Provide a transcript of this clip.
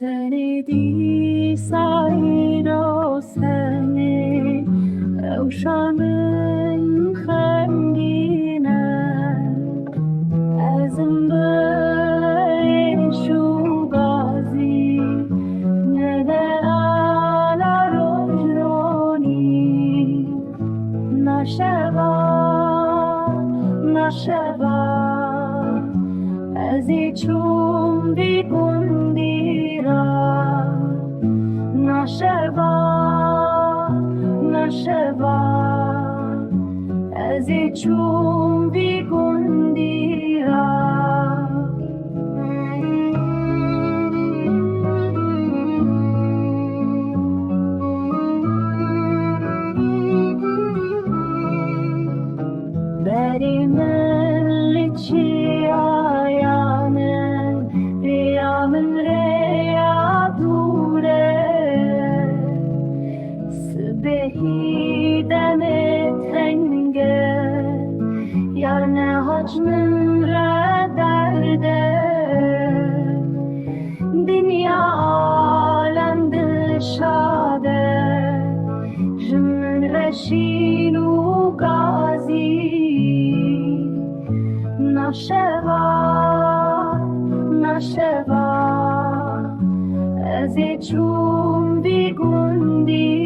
سندی سعید و سنی روشن خندینه از این بشو بازی نده علا رجرانی نشبا از ای چون بیگندی را نشبا از ای چون بیگندی را بری من چی آیانه ریا من ریا دوره سبهی دم تنگه یار نهاج من را درده دنیا عالم دل شاده جمن رشین و گازی نشوا از ای چون بیگندی